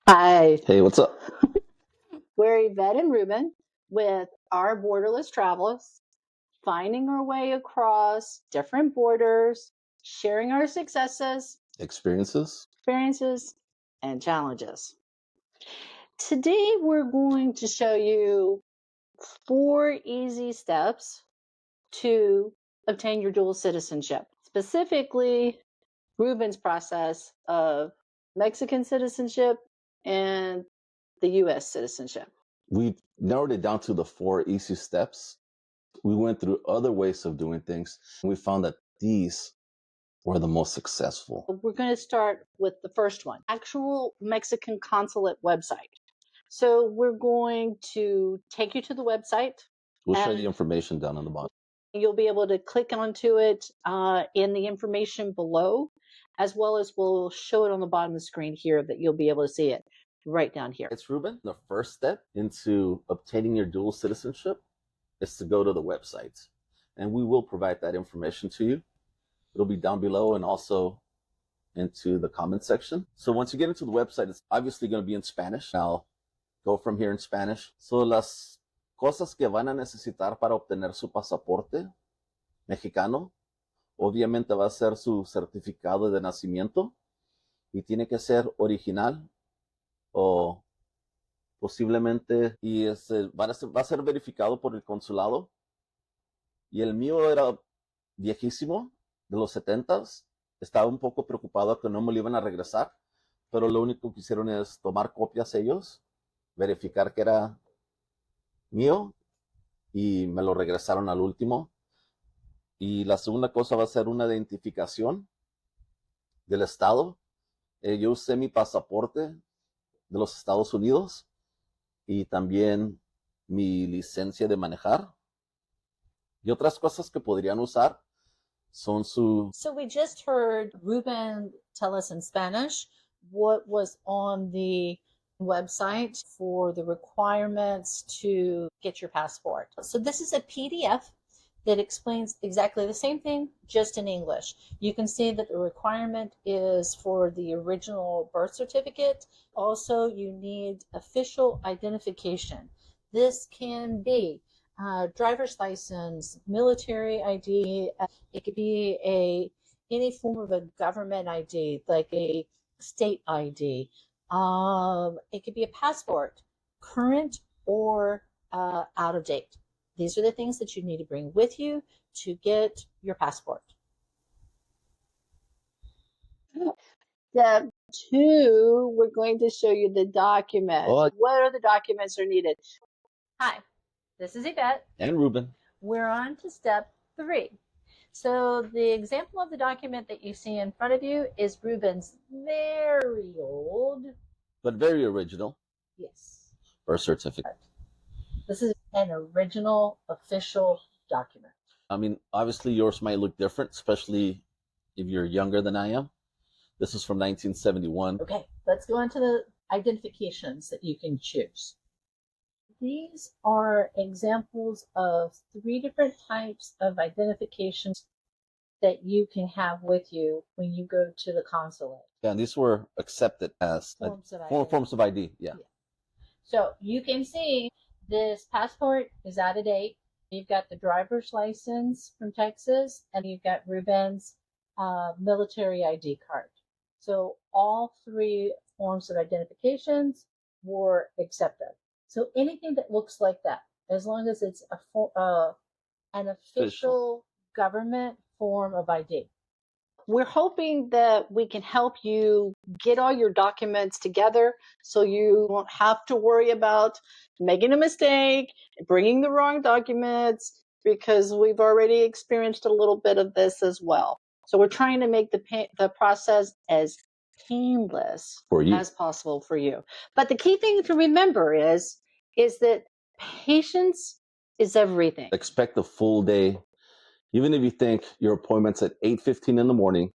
Hi, Hey, what's up? we're Yvette and Ruben with our Borderless Travels, finding our way across different borders, sharing our successes, Experiences? experiences, and challenges. Today, we're going to show you 4 easy steps to obtain your dual citizenship. Specifically, Ruben's process of Mexican citizenship and the US citizenship. We've narrowed it down to the 4 easy steps. We went through other ways of doing things. We found that these were the most successful. We're going to start with the first one, actual Mexican consulate website. So we're going to take you to the website. We'll show you the information down on the bottom. You'll be able to click onto it in the information below, as well as we'll show it on the bottom of the screen here that you'll be able to see it right down here. It's Ruben. The first step into obtaining your dual citizenship is to go to the website. And we will provide that information to you. It'll be down below and also into the comment section. So once you get into the website, it's obviously going to be in Spanish. I'll go from here in Spanish. So las cosas que van a necesitar para obtener su pasaporte mexicano, obviamente va a ser su certificado de nacimiento y tiene que ser original o posiblemente y va a ser verificado por el consulado. Y el mío era viejísimo, de los 70s. Estaba un poco preocupado que no me lo iban a regresar, pero lo único que hicieron es tomar copias ellos, verificar que era mío y me lo regresaron al último. Y la segunda cosa va a ser una identificación del estado. Yo usé mi pasaporte de los Estados Unidos y también mi licencia de manejar. Y otras cosas que podrían usar son su... So we just heard Ruben tell us in Spanish what was on the website for the requirements to get your passport. So this is a PDF that explains exactly the same thing, just in English. You can see that the requirement is for the original birth certificate. Also, you need official identification. This can be driver's license, military ID. It could be any form of a government ID, like a state ID. It could be a passport, current or out of date. These are the things that you need to bring with you to get your passport. Step 2, we're going to show you the documents. What are the documents that are needed? Hi, this is Yvette. And Ruben. We're on to step 3. So the example of the document that you see in front of you is Ruben's very old, but very original. Yes. Birth certificate. This is an original official document. I mean, obviously yours might look different, especially if you're younger than I am. This is from 1971. Okay, let's go into the identifications that you can choose. These are examples of 3 different types of identifications that you can have with you when you go to the consulate. Yeah, and these were accepted as forms of ID. Yeah. So you can see this passport is out of date. You've got the driver's license from Texas, and you've got Ruben's military ID card. So all 3 forms of identifications were accepted. So anything that looks like that, as long as it's an official government form of ID. We're hoping that we can help you get all your documents together so you won't have to worry about making a mistake, bringing the wrong documents, because we've already experienced a little bit of this as well. So we're trying to make the process as painless as possible for you. But the key thing to remember is that patience is everything. Expect a full day. Even if you think your appointment's at 8:15 in the morning,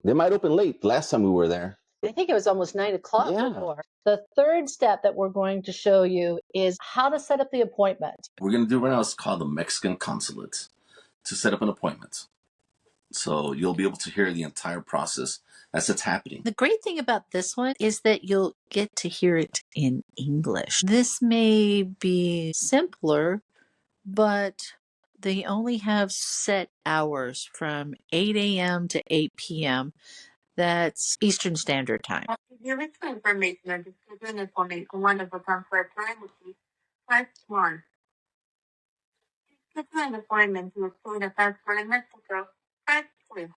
they might open late. Last time we were there, I think it was almost 9 o'clock before. The third step that we're going to show you is how to set up the appointment. We're going to do right now is called the Mexican Consulate to set up an appointment. So you'll be able to hear the entire process as it's happening. The great thing about this one is that you'll get to hear it in English. This may be simpler, but they only have set hours from 8 a.m. to 8 p.m. That's Eastern Standard Time. Your information or disclosure information one of the for privacy. Press 1. Schedule an appointment to obtain a passport in Mexico. Press 2.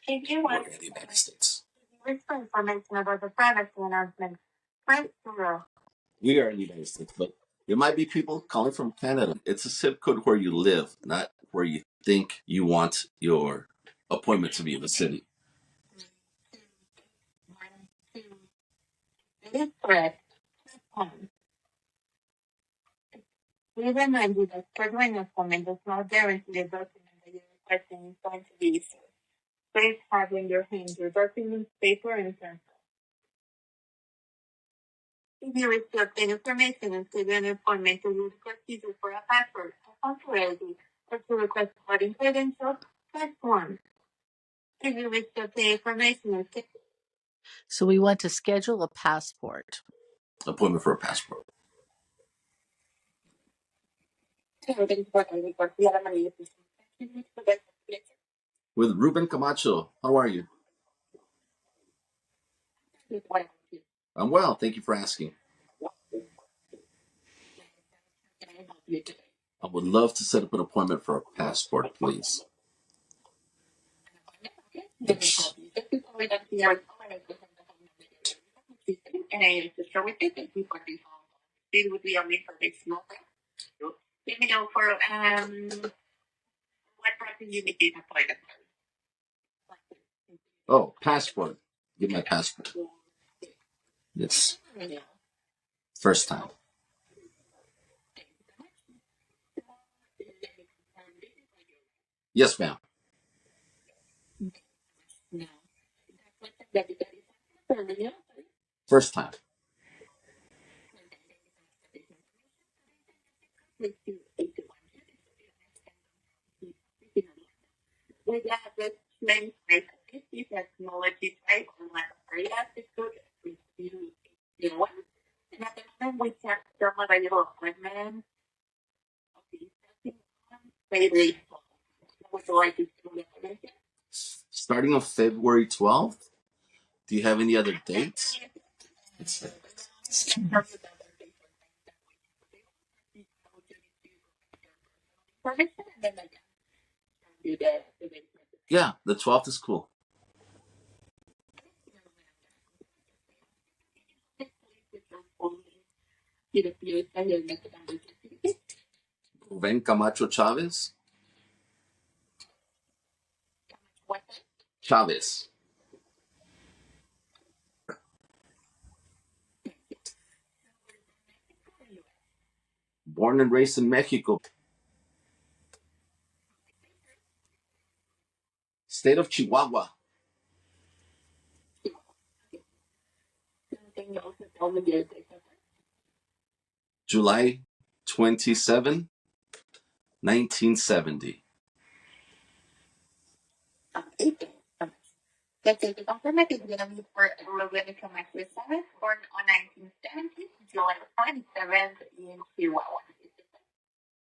If you want in the United States. information about the privacy announcement, press 0. We are in the United States, but there might be people calling from Canada. It's a zip code where you live, not where you think you want your appointment to be in the city. 1, 2. It is correct. Press 1. We remind you that scheduling an appointment does not guarantee the document that you're requesting is going to be issued. Please have in your hand your documents, paper, and pencil. If you wish to obtain information and schedule an appointment to use procedure for a passport, a consulate ID, or to request voting credentials, press 1. If you wish to obtain information and schedule So we want to schedule a passport. Appointment for a passport. With Ruben Camacho. How are you? I'm well. Thank you for asking. I would love to set up an appointment for a passport, please. Yes. and I just show with it and we put this would be only for this moment. Let me know for what process you need to apply that. Oh, passport. Get my passport. Yes. First time. Yes, ma'am. First time. We got this main this technology type on my area to go you know, and at the time we checked some available equipment. Maybe would you like to do that? Starting on February 12th. Do you have any other dates? Yeah, the 12th is cool. Ruben Camacho Chavez. Chavez. Born and raised in Mexico. State of Chihuahua. July 27, 1970. That's it. The alternative is going to be for Ruben Camacho Chavez, born on 1970, July 27th in Chihuahua.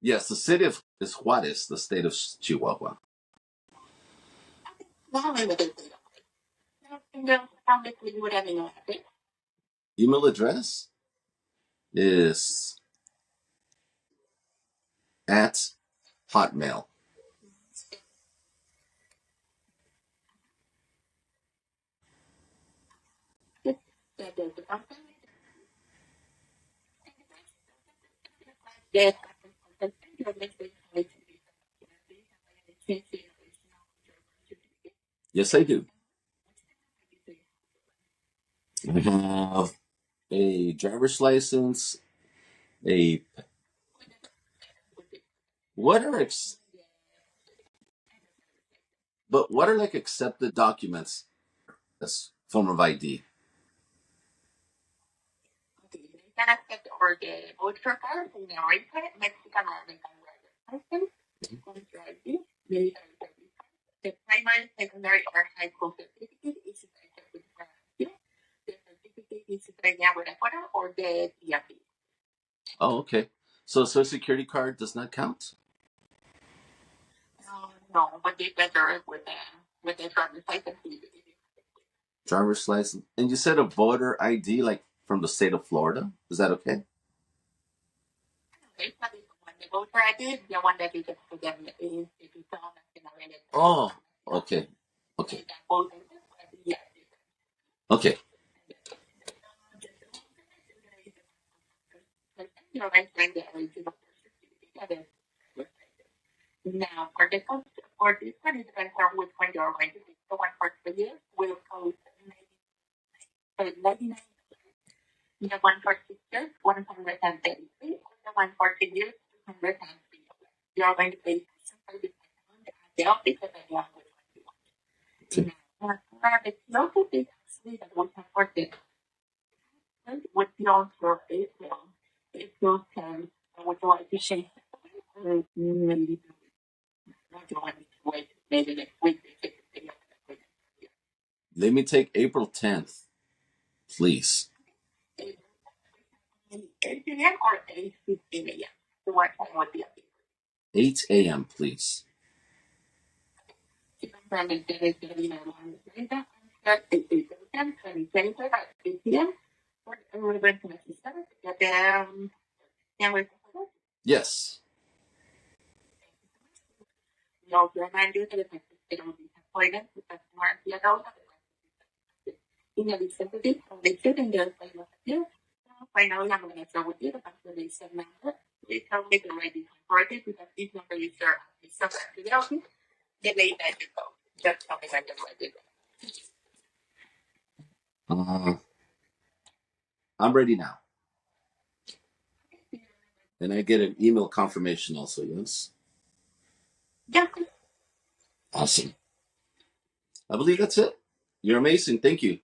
Yes, the city is Juarez, the state of Chihuahua. Email address is at Hotmail. Yes, I do. I have a driver's license, a what are but what are like accepted documents as form of ID? Or the voter card in America, Mexican American license, military The primary, secondary, or high school certificate is the certificate is or the TIP. Oh, okay. So Social Security card does not count? No, but they better with the driver's license. Driver's license. And you said a voter ID, like from the state of Florida. Is that okay? Okay, but the voter ID, the one that you get to them is Oh, okay. Okay. Okay. Now, for this one, it depends on which one you're going to pick. The one for 3 years will cost 99. The one for 6 years, 133. The one for 2 years, 203. You're going to pay the office depending on which one you want. Now, the local is actually that we have for this. With your surface, if you can, would you like to shake? Maybe not you want to wait, maybe next week. Let me take April 10th, please. 8 p.m. or 8:15 a.m. So what time would be 8 a.m., please. 8 p.m. Yes. No, remind you that it will be appointed with customer adult. In addition to this, they should endorse by you. Finally, I'm going to share with you the consolation number. Please help me to ready for it because this number is your subject to the office. The way that you go. Just tell me when you're ready. I'm ready now. And I get an email confirmation also, yes? Yeah. Awesome. I believe that's it. You're amazing. Thank you.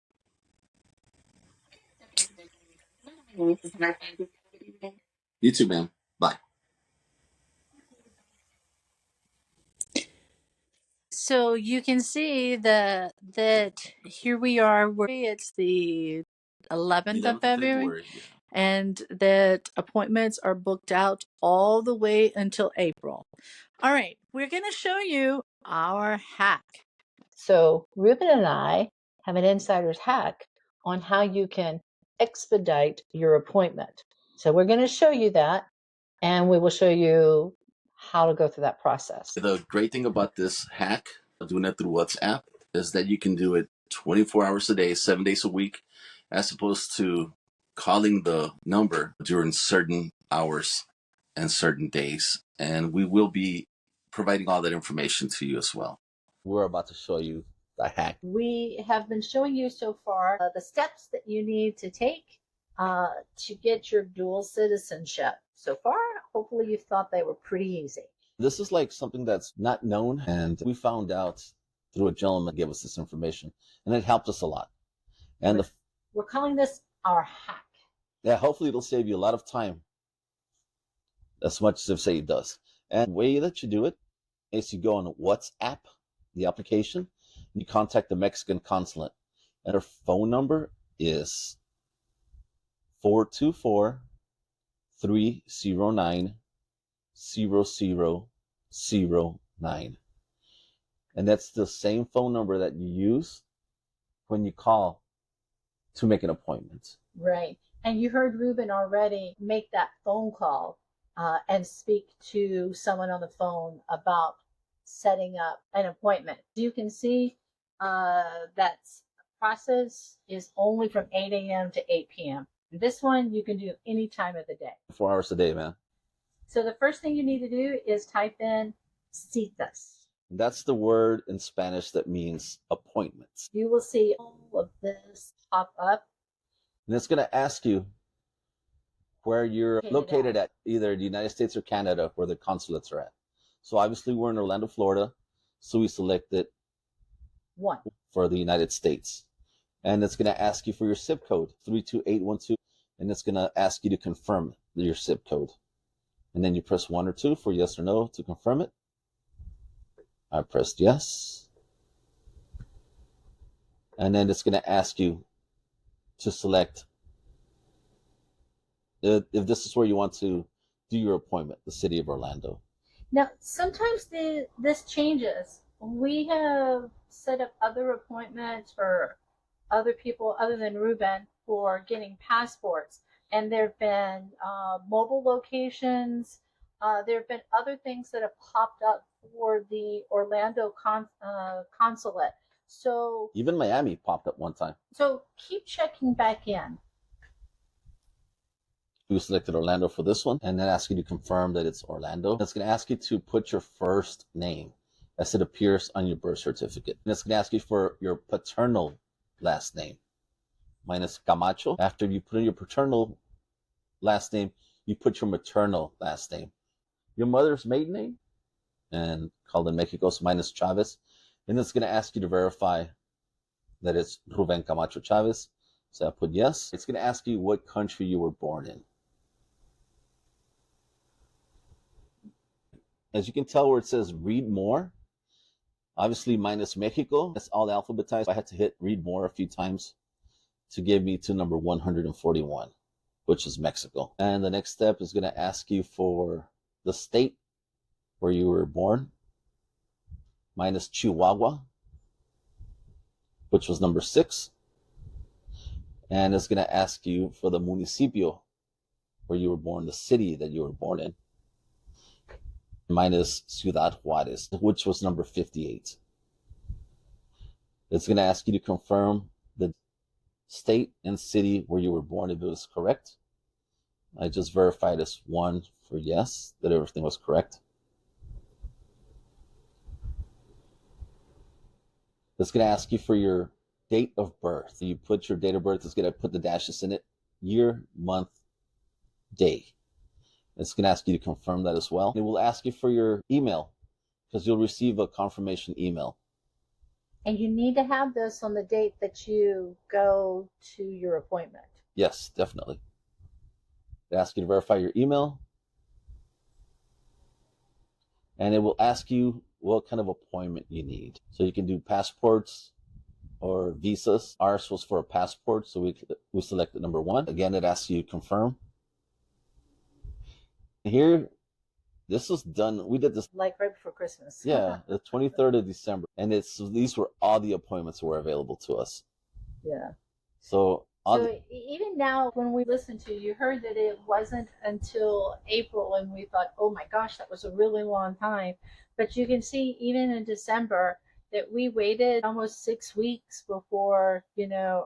You too, ma'am. Bye. So you can see that here we are. It's the 11th of February. Yeah. And that appointments are booked out all the way until April. All right, we're going to show you our hack. So Ruben and I have an insider's hack on how you can expedite your appointment. So we're going to show you that, and we will show you how to go through that process. The great thing about this hack, doing it through WhatsApp, is that you can do it 24 hours a day, 7 days a week, as opposed to calling the number during certain hours and certain days. And we will be providing all that information to you as well. We're about to show you the hack. We have been showing you so far the steps that you need to take to get your dual citizenship. So far, hopefully you thought they were pretty easy. This is like something that's not known, and we found out through a gentleman who gave us this information, and it helped us a lot. And we're calling this our hack. Yeah, hopefully it'll save you a lot of time, as much as say it does. And the way that you do it is you go on WhatsApp, the application, and you contact the Mexican consulate, and their phone number is 424-309-0009. And that's the same phone number that you use when you call to make an appointment. Right. And you heard Ruben already make that phone call and speak to someone on the phone about setting up an appointment. You can see that process is only from 8 a.m. to 8 p.m. This one you can do any time of the day. 4 hours a day, man. So the first thing you need to do is type in citas. That's the word in Spanish that means appointments. You will see all of this pop up. And it's going to ask you where you're located at, either the United States or Canada, where the consulates are at. So obviously we're in Orlando, Florida, so we selected 1 for the United States. And it's going to ask you for your zip code, 32812, and it's going to ask you to confirm your zip code. And then you press 1 or 2 for yes or no to confirm it. I pressed yes. And then it's going to ask you to select if this is where you want to do your appointment, the city of Orlando. Now, sometimes this changes. We have set up other appointments for other people other than Ruben for getting passports. And there have been mobile locations. There have been other things that have popped up for the Orlando consulate. So even Miami popped up one time. So keep checking back in. We selected Orlando for this one, and then ask you to confirm that it's Orlando. It's going to ask you to put your first name as it appears on your birth certificate. And it's going to ask you for your paternal last name. Mine is Camacho. After you put in your paternal last name, you put your maternal last name. Your mother's maiden name, and called in Mexico, so mine is Chavez. And it's going to ask you to verify that it's Ruben Camacho Chavez. So I put yes. It's going to ask you what country you were born in. As you can tell where it says read more, obviously mine is Mexico. It's all alphabetized. I had to hit read more a few times to get me to number 141, which is Mexico. And the next step is going to ask you for the state where you were born. Mine is Chihuahua, which was number 6. And it's going to ask you for the municipio where you were born, the city that you were born in. Mine is Ciudad Juarez, which was number 58. It's going to ask you to confirm the state and city where you were born if it was correct. I just verified as 1 for yes, that everything was correct. It's going to ask you for your date of birth. You put your date of birth, it's going to put the dashes in it, year, month, day. It's going to ask you to confirm that as well. It will ask you for your email because you'll receive a confirmation email. And you need to have this on the date that you go to your appointment. Yes, definitely. It asks you to verify your email. And it will ask you what kind of appointment you need. So you can do passports or visas. Ours was for a passport, so we selected number 1. Again, it asks you to confirm. Here, this was done. We did this like right before Christmas. Yeah, the 23rd of December, and these were all the appointments that were available to us. Yeah. So even now, when we listened to you, heard that it wasn't until April, and we thought, oh my gosh, that was a really long time. But you can see, even in December, that we waited almost 6 weeks before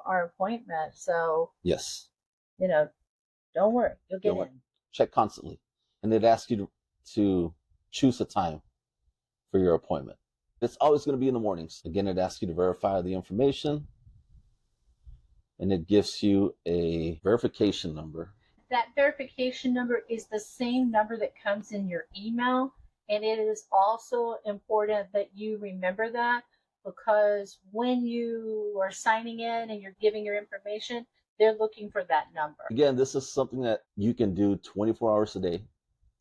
our appointment. So yes, don't worry, you'll get in. Check constantly. And they'd ask you to choose a time for your appointment. It's always going to be in the mornings. Again, it asks you to verify the information, and it gives you a verification number. That verification number is the same number that comes in your email, and it is also important that you remember that, because when you are signing in and you're giving your information, they're looking for that number. Again, this is something that you can do 24 hours a day.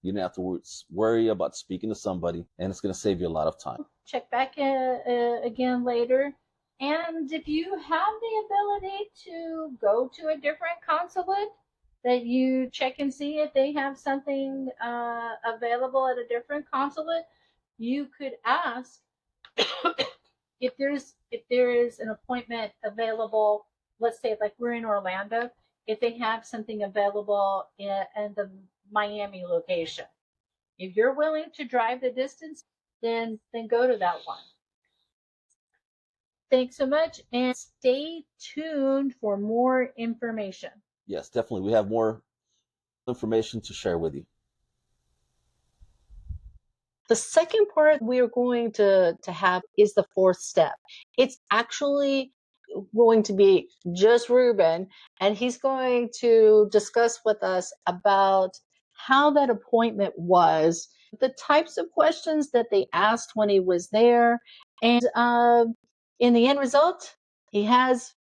You don't have to worry about speaking to somebody, and it's going to save you a lot of time. Check back again later. And if you have the ability to go to a different consulate, that you check and see if they have something available at a different consulate, you could ask if there is an appointment available. Let's say like we're in Orlando, if they have something available in the Miami location. If you're willing to drive the distance, then go to that one. Thanks so much, and stay tuned for more information. Yes, definitely. We have more information to share with you. The second part we are going to have is the 4th step. It's actually going to be just Ruben, and he's going to discuss with us about how that appointment was, the types of questions that they asked when he was there, and in the end result, he has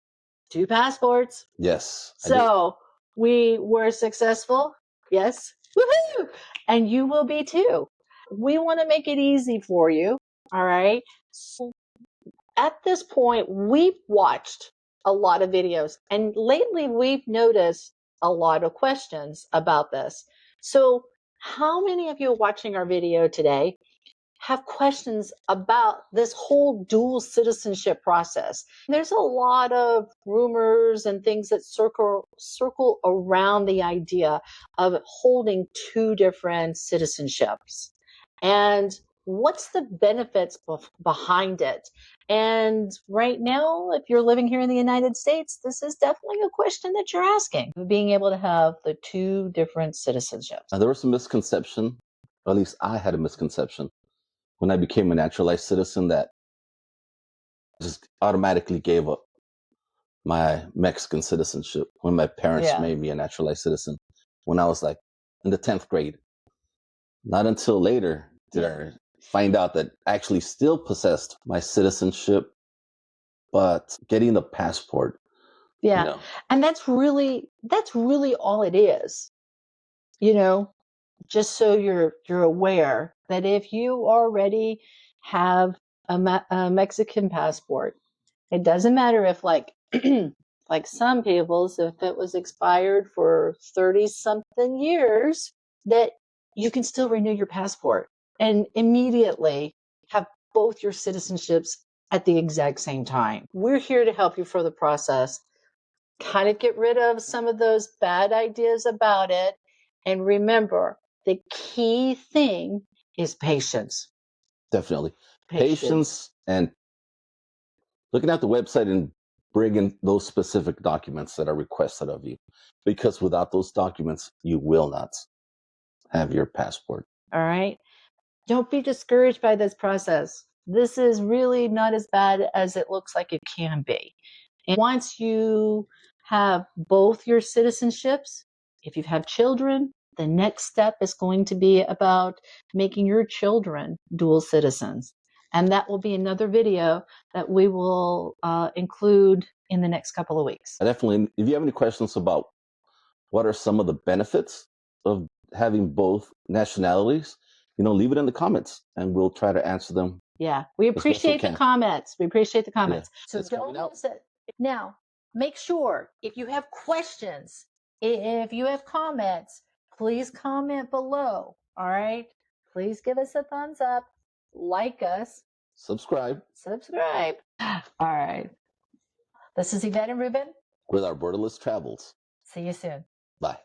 2 passports. Yes. So we were successful. Yes. Woohoo! And you will be too. We want to make it easy for you. All right. So at this point, we've watched a lot of videos, and lately we've noticed a lot of questions about this. So how many of you watching our video today have questions about this whole dual citizenship process? There's a lot of rumors and things that circle around the idea of holding two different citizenships. And what's the benefits behind it? And right now, if you're living here in the United States, this is definitely a question that you're asking, being able to have the two different citizenships. There was a misconception, or at least I had a misconception, when I became a naturalized citizen, that I just automatically gave up my Mexican citizenship when my parents made me a naturalized citizen when I was like in the 10th grade. Not until later did I find out that I actually still possessed my citizenship, but getting the passport. Yeah. You know, and that's really all it is. You know, just so you're aware that if you already have a Mexican passport, it doesn't matter if like like some people's, if it was expired for 30 something years, that you can still renew your passport and immediately have both your citizenships at the exact same time. We're here to help you for the process, kind of get rid of some of those bad ideas about it. And remember, the key thing is patience. definitely patience and looking at the website and bringing those specific documents that are requested of you, because without those documents, you will not have your passport. All right. Don't be discouraged by this process. This is really not as bad as it looks like it can be. And once you have both your citizenships, if you have children, the next step is going to be about making your children dual citizens. And that will be another video that we will include in the next couple of weeks. Definitely, if you have any questions about what are some of the benefits of having both nationalities, leave it in the comments and we'll try to answer them. Yeah, we appreciate the comments. We appreciate the comments. Yeah, So don't miss it. Now, make sure if you have questions, if you have comments, please comment below. All right. Please give us a thumbs up, like us, subscribe. All right. This is Yvette and Ruben with our Borderless Travels. See you soon. Bye.